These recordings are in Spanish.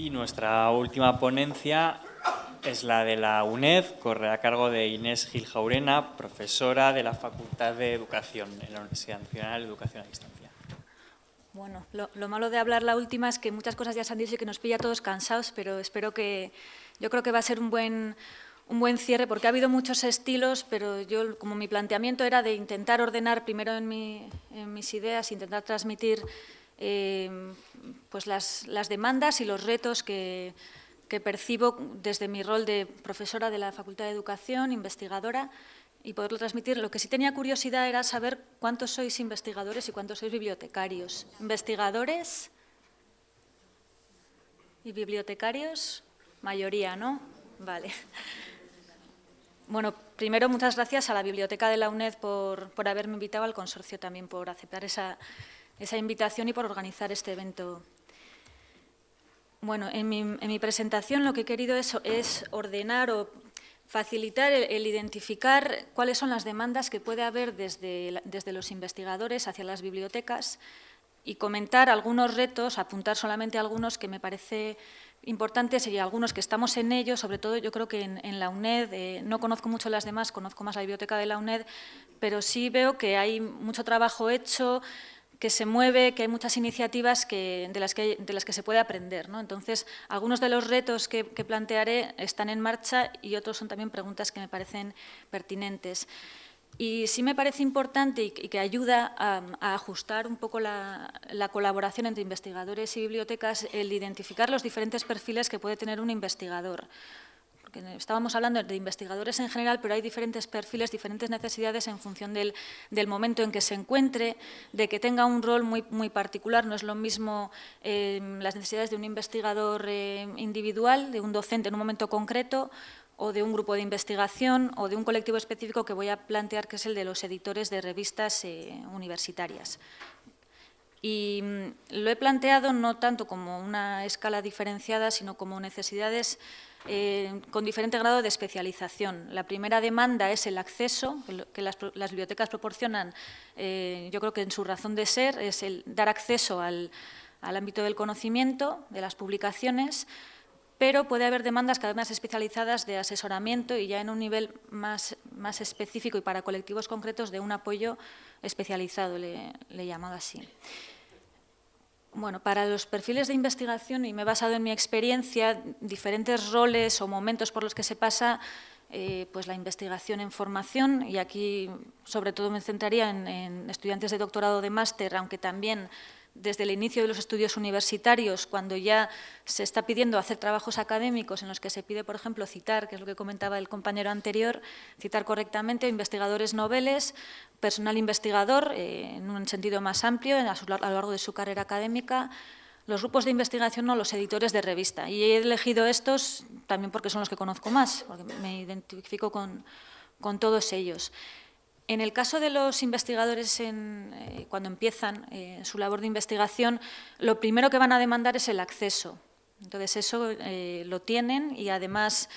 Y nuestra última ponencia es la de la UNED, corre a cargo de Inés Gil Jaurena, profesora de la Facultad de Educación en la Universidad Nacional de Educación a Distancia. Bueno, lo malo de hablar la última es que muchas cosas ya se han dicho y que nos pilla a todos cansados, pero espero que… Yo creo que va a ser un buen cierre, porque ha habido muchos estilos, pero yo, como mi planteamiento era de intentar ordenar primero en mis ideas, intentar transmitir pues las demandas y los retos que percibo desde mi rol de profesora de la Facultad de Educación, investigadora, y poderlo transmitir. Lo que sí tenía curiosidad era saber cuántos sois investigadores y cuántos sois bibliotecarios. ¿Investigadores y bibliotecarios? Mayoría, ¿no? Vale. Bueno, primero, muchas gracias a la Biblioteca de la UNED por haberme invitado, al consorcio también por aceptar esa invitación y por organizar este evento. Bueno, en mi presentación lo que he querido es ordenar o facilitar el identificar cuáles son las demandas que puede haber desde los investigadores hacia las bibliotecas y comentar algunos retos, apuntar solamente algunos que me parece importantes y algunos que estamos en ello. Sobre todo yo creo que en la UNED, no conozco mucho las demás, conozco más la biblioteca de la UNED, pero sí veo que hay mucho trabajo hecho, que se mueve, que hay muchas iniciativas de las que se puede aprender, ¿no? Entonces, algunos de los retos que plantearé están en marcha y otros son también preguntas que me parecen pertinentes. Y sí me parece importante y que ayuda a ajustar un poco la colaboración entre investigadores y bibliotecas el identificar los diferentes perfiles que puede tener un investigador. Porque estábamos hablando de investigadores en general, pero hay diferentes perfiles, diferentes necesidades en función del momento en que se encuentre, de que tenga un rol muy particular. No es lo mismo las necesidades de un investigador individual, de un docente en un momento concreto, o de un grupo de investigación, o de un colectivo específico que voy a plantear, que es el de los editores de revistas universitarias. Y lo he planteado no tanto como una escala diferenciada, sino como necesidades con diferente grado de especialización. La primera demanda es el acceso, que las bibliotecas proporcionan, yo creo que en su razón de ser, es el dar acceso al ámbito del conocimiento, de las publicaciones, pero puede haber demandas cada vez más especializadas de asesoramiento y ya en un nivel más específico y para colectivos concretos de un apoyo especializado, le he llamado así. Bueno, para los perfiles de investigación, y me he basado en mi experiencia, diferentes roles o momentos por los que se pasa pues la investigación en formación, y aquí sobre todo me centraría en estudiantes de doctorado, de máster, aunque también desde el inicio de los estudios universitarios, cuando ya se está pidiendo hacer trabajos académicos en los que se pide, por ejemplo, citar, que es lo que comentaba el compañero anterior, citar correctamente investigadores noveles, personal investigador, en un sentido más amplio, a lo largo de su carrera académica, los grupos de investigación o los editores de revista. Y he elegido estos también porque son los que conozco más, porque me identifico con todos ellos. En el caso de los investigadores, cuando empiezan su labor de investigación, lo primero que van a demandar es el acceso. Entonces, eso lo tienen, y además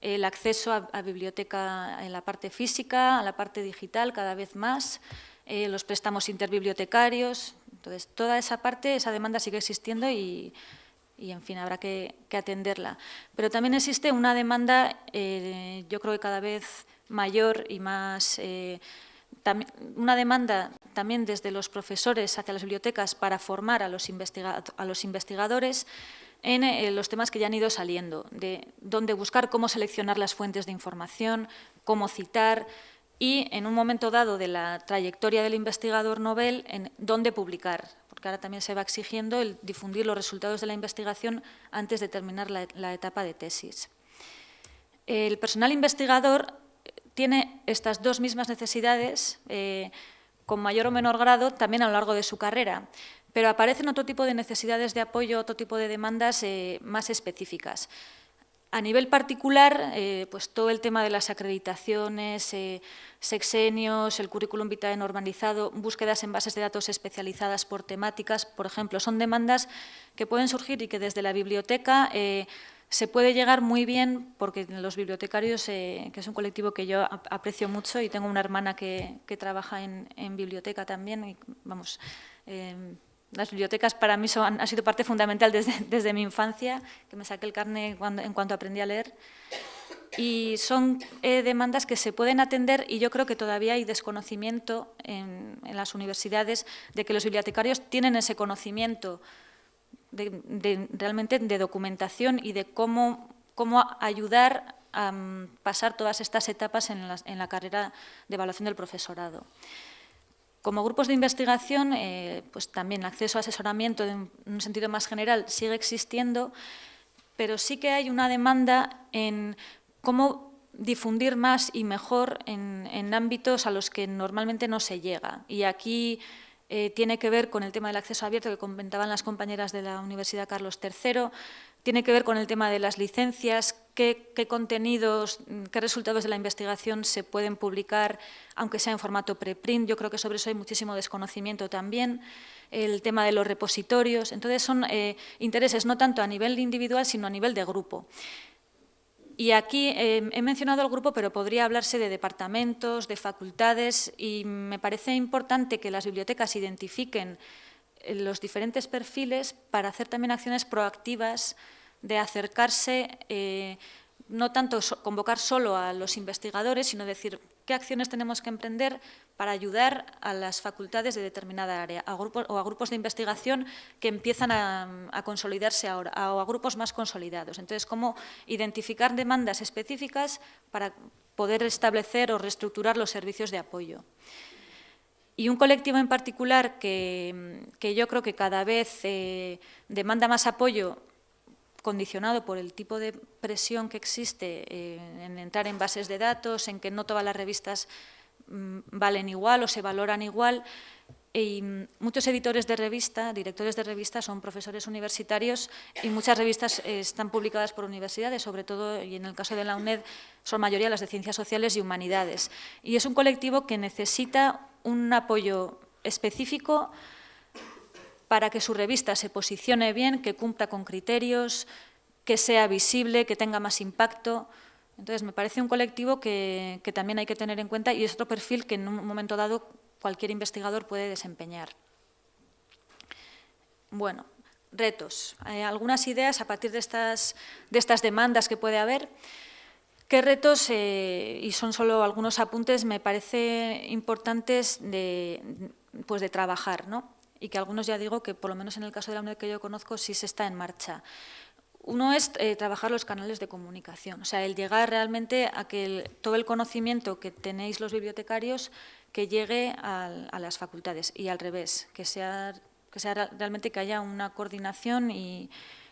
el acceso a biblioteca en la parte física, a la parte digital cada vez más, los préstamos interbibliotecarios. Entonces, toda esa parte, esa demanda sigue existiendo y en fin, habrá que atenderla. Pero también existe una demanda, yo creo que cada vez mayor y más, una demanda también desde los profesores hacia las bibliotecas para formar a los investigadores en los temas que ya han ido saliendo, de dónde buscar, cómo seleccionar las fuentes de información, cómo citar, y en un momento dado de la trayectoria del investigador novel, en dónde publicar, porque ahora también se va exigiendo el difundir los resultados de la investigación antes de terminar la etapa de tesis. El personal investigador tiene estas dos mismas necesidades, con mayor o menor grado, también a lo largo de su carrera, pero aparecen otro tipo de necesidades de apoyo, otro tipo de demandas más específicas. A nivel particular, pues todo el tema de las acreditaciones, sexenios, el currículum vitae normalizado, búsquedas en bases de datos especializadas por temáticas, por ejemplo, son demandas que pueden surgir y que desde la biblioteca se puede llegar muy bien, porque los bibliotecarios, que es un colectivo que yo aprecio mucho, y tengo una hermana que trabaja en biblioteca también, y vamos, Las bibliotecas para mí han sido parte fundamental desde mi infancia, que me saqué el carné en cuanto aprendí a leer. Y son demandas que se pueden atender y yo creo que todavía hay desconocimiento en las universidades de que los bibliotecarios tienen ese conocimiento realmente de documentación y de cómo ayudar a pasar todas estas etapas en la carrera de evaluación del profesorado. Como grupos de investigación, pues también el acceso a asesoramiento en un sentido más general sigue existiendo, pero sí que hay una demanda en cómo difundir más y mejor en ámbitos a los que normalmente no se llega. Y aquí tiene que ver con el tema del acceso abierto que comentaban las compañeras de la Universidad Carlos III, tiene que ver con el tema de las licencias, qué contenidos, qué resultados de la investigación se pueden publicar, aunque sea en formato preprint. Yo creo que sobre eso hay muchísimo desconocimiento también. El tema de los repositorios. Entonces, son intereses no tanto a nivel individual, sino a nivel de grupo. Y aquí he mencionado el grupo, pero podría hablarse de departamentos, de facultades, y me parece importante que las bibliotecas identifiquen los diferentes perfiles para hacer también acciones proactivas de acercarse, no tanto convocar solo a los investigadores, sino decir qué acciones tenemos que emprender para ayudar a las facultades de determinada área, o a grupos de investigación que empiezan a consolidarse ahora, o a grupos más consolidados. Entonces, cómo identificar demandas específicas para poder establecer o reestructurar los servicios de apoyo. Y un colectivo en particular que yo creo que cada vez demanda más apoyo, condicionado por el tipo de presión que existe en entrar en bases de datos, en que no todas las revistas valen igual o se valoran igual. Y muchos editores de revista, directores de revistas, son profesores universitarios y muchas revistas están publicadas por universidades, sobre todo, y en el caso de la UNED, son mayoría las de Ciencias Sociales y Humanidades. Y es un colectivo que necesita un apoyo específico para que su revista se posicione bien, que cumpla con criterios, que sea visible, que tenga más impacto. Entonces, me parece un colectivo que también hay que tener en cuenta y es otro perfil que en un momento dado cualquier investigador puede desempeñar. Bueno, retos. Algunas ideas a partir de estas demandas que puede haber. ¿Qué retos, y son solo algunos apuntes, me parece importantes de trabajar, ¿no? Y que algunos ya digo que, por lo menos en el caso de la UNED que yo conozco, sí se está en marcha. Uno es trabajar los canales de comunicación, o sea, el llegar realmente a que todo el conocimiento que tenéis los bibliotecarios que llegue a las facultades y al revés, que sea realmente que haya una coordinación y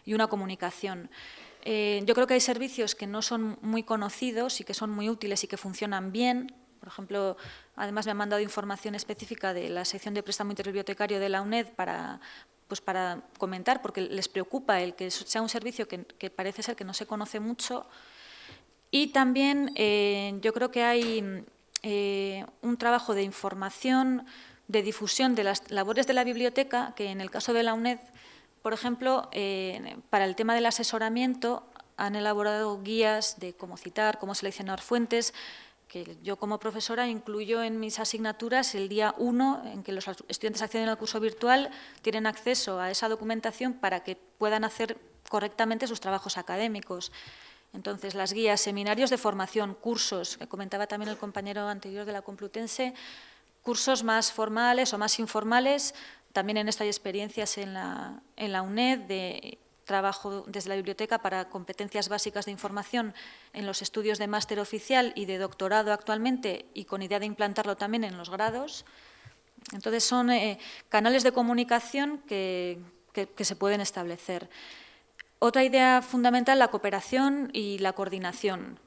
una comunicación. Yo creo que hay servicios que no son muy conocidos y que son muy útiles y que funcionan bien. Por ejemplo, además me han mandado información específica de la sección de préstamo interbibliotecario de la UNED para comentar, porque les preocupa el que sea un servicio que parece ser que no se conoce mucho. Y también yo creo que hay un trabajo de información, de difusión de las labores de la biblioteca, que en el caso de la UNED, por ejemplo, para el tema del asesoramiento, han elaborado guías de cómo citar, cómo seleccionar fuentes, que yo como profesora incluyo en mis asignaturas el día 1, en que los estudiantes acceden al curso virtual, tienen acceso a esa documentación para que puedan hacer correctamente sus trabajos académicos. Entonces, las guías, seminarios de formación, cursos, que comentaba también el compañero anterior de la Complutense, cursos más formales o más informales. También en esto hay experiencias en la UNED de trabajo desde la biblioteca para competencias básicas de información en los estudios de máster oficial y de doctorado actualmente, y con idea de implantarlo también en los grados. Entonces, son canales de comunicación que se pueden establecer. Otra idea fundamental, la cooperación y la coordinación.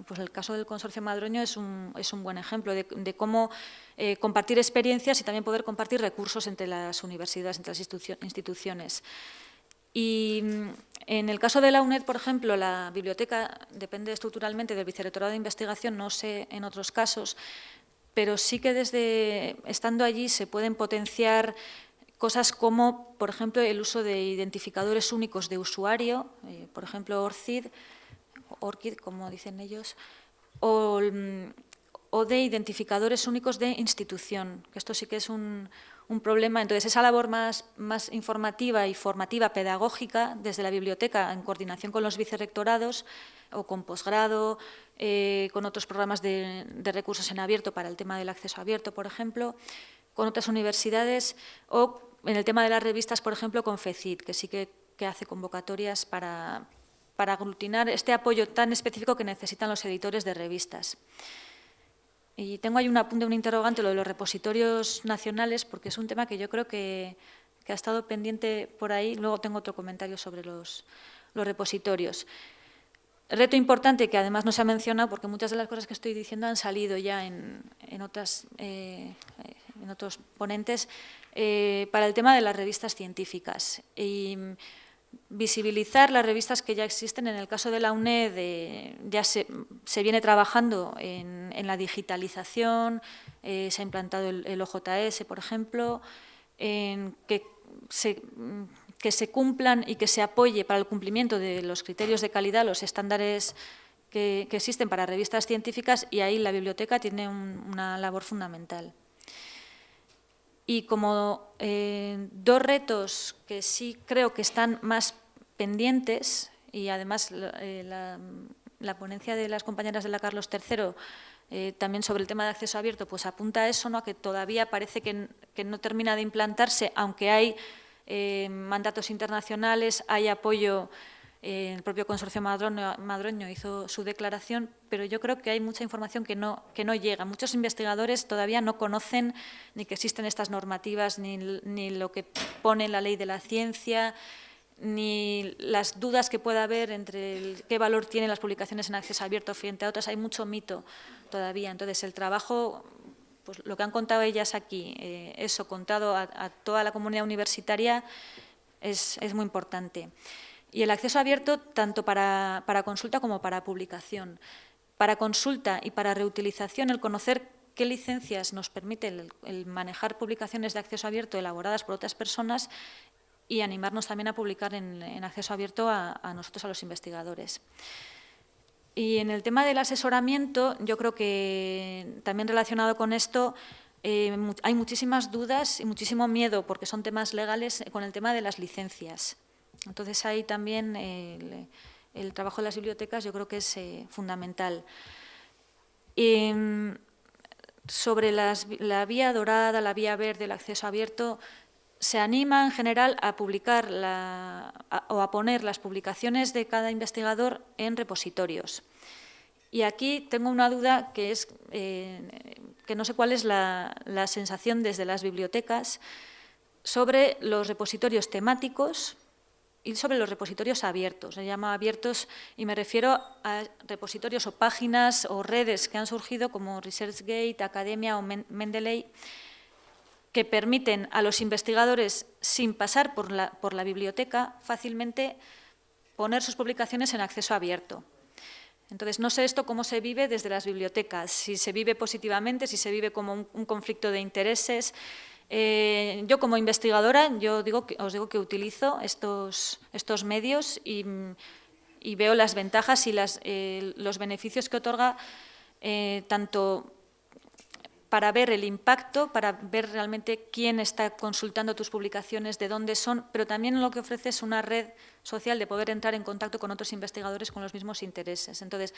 Pues el caso del Consorcio Madroño es un buen ejemplo de cómo compartir experiencias y también poder compartir recursos entre las universidades, entre las instituciones. Y en el caso de la UNED, por ejemplo, la biblioteca depende estructuralmente del Vicerrectorado de Investigación, no sé en otros casos, pero sí que estando allí se pueden potenciar cosas como, por ejemplo, el uso de identificadores únicos de usuario, por ejemplo, ORCID, como dicen ellos, o o de identificadores únicos de institución, que esto sí que es un problema. Entonces, esa labor más informativa y formativa pedagógica desde la biblioteca, en coordinación con los vicerrectorados o con posgrado, con otros programas de recursos en abierto para el tema del acceso abierto, por ejemplo, con otras universidades, o en el tema de las revistas, por ejemplo, con FECID, que sí que hace convocatorias para aglutinar este apoyo tan específico que necesitan los editores de revistas. Y tengo ahí un apunte, un interrogante, lo de los repositorios nacionales, porque es un tema que yo creo que ha estado pendiente por ahí. Luego tengo otro comentario sobre los repositorios. Reto importante que además no se ha mencionado, porque muchas de las cosas que estoy diciendo han salido ya en otros ponentes, para el tema de las revistas científicas. Y visibilizar las revistas que ya existen. En el caso de la UNED ya se viene trabajando en la digitalización, se ha implantado el OJS, por ejemplo, en que se cumplan y que se apoye para el cumplimiento de los criterios de calidad, los estándares que existen para revistas científicas, y ahí la biblioteca tiene una labor fundamental. Y como dos retos que sí creo que están más pendientes, y además la ponencia de las compañeras de la Carlos III también sobre el tema de acceso abierto, pues apunta a eso, ¿no? A que todavía parece que no termina de implantarse, aunque hay mandatos internacionales, hay apoyo. El propio Consorcio Madroño hizo su declaración, pero yo creo que hay mucha información que no llega. Muchos investigadores todavía no conocen ni que existen estas normativas, ni lo que pone la ley de la ciencia, ni las dudas que pueda haber entre qué valor tienen las publicaciones en acceso abierto frente a otras. Hay mucho mito todavía. Entonces, el trabajo, pues lo que han contado ellas aquí, eso contado a toda la comunidad universitaria, es muy importante. Y el acceso abierto tanto para consulta como para publicación. Para consulta y para reutilización, el conocer qué licencias nos permite el manejar publicaciones de acceso abierto elaboradas por otras personas, y animarnos también a publicar en acceso abierto a nosotros, a los investigadores. Y en el tema del asesoramiento, yo creo que también relacionado con esto, hay muchísimas dudas y muchísimo miedo, porque son temas legales, con el tema de las licencias. Entonces, ahí también el trabajo de las bibliotecas yo creo que es fundamental. Sobre la vía dorada, la vía verde, el acceso abierto, se anima en general a publicar o a poner las publicaciones de cada investigador en repositorios. Y aquí tengo una duda que es que no sé cuál es la sensación desde las bibliotecas sobre los repositorios temáticos y sobre los repositorios abiertos. Se llama abiertos y me refiero a repositorios o páginas o redes que han surgido como ResearchGate, Academia o Mendeley, que permiten a los investigadores, sin pasar por la biblioteca, fácilmente poner sus publicaciones en acceso abierto. Entonces, no sé esto cómo se vive desde las bibliotecas, si se vive positivamente, si se vive como un conflicto de intereses. Yo, como investigadora, os digo que utilizo estos medios y veo las ventajas y los beneficios que otorga, tanto para ver el impacto, para ver realmente quién está consultando tus publicaciones, de dónde son, pero también lo que ofrece es una red social de poder entrar en contacto con otros investigadores con los mismos intereses. Entonces,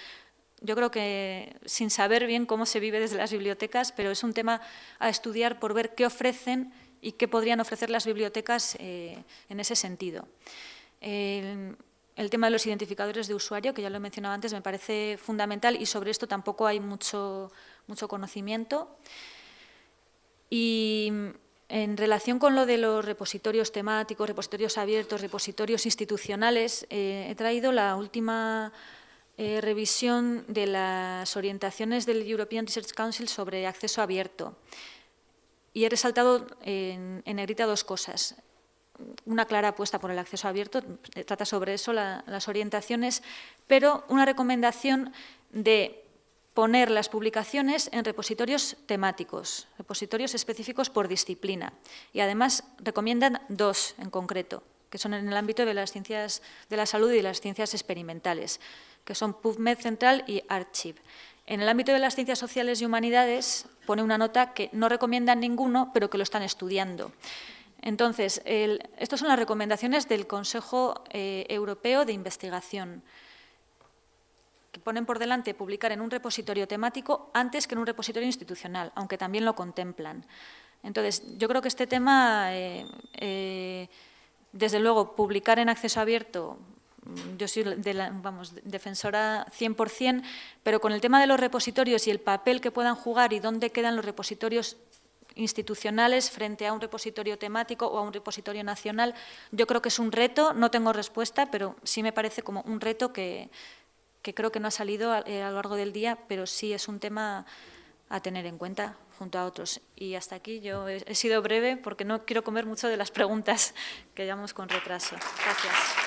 yo creo que, sin saber bien cómo se vive desde las bibliotecas, pero es un tema a estudiar por ver qué ofrecen y qué podrían ofrecer las bibliotecas en ese sentido. El tema de los identificadores de usuario, que ya lo he mencionado antes, me parece fundamental, y sobre esto tampoco hay mucho conocimiento. Y en relación con lo de los repositorios temáticos, repositorios abiertos, repositorios institucionales, he traído la última revisión de las orientaciones del European Research Council sobre acceso abierto. Y he resaltado en negrita dos cosas. Una clara apuesta por el acceso abierto, trata sobre eso las orientaciones, pero una recomendación de poner las publicaciones en repositorios temáticos, repositorios específicos por disciplina. Y además recomiendan dos en concreto, que son en el ámbito de las ciencias de la salud y de las ciencias experimentales, que son PubMed Central y Archive. En el ámbito de las ciencias sociales y humanidades pone una nota que no recomiendan ninguno, pero que lo están estudiando. Entonces, estas son las recomendaciones del Consejo Europeo de Investigación, que ponen por delante publicar en un repositorio temático antes que en un repositorio institucional, aunque también lo contemplan. Entonces, yo creo que este tema, desde luego, publicar en acceso abierto, yo soy defensora 100%, pero con el tema de los repositorios y el papel que puedan jugar y dónde quedan los repositorios institucionales frente a un repositorio temático o a un repositorio nacional, yo creo que es un reto, no tengo respuesta, pero sí me parece como un reto que creo que no ha salido a lo largo del día, pero sí es un tema a tener en cuenta junto a otros. Y hasta aquí yo he sido breve porque no quiero comer mucho de las preguntas que llevamos con retraso. Gracias.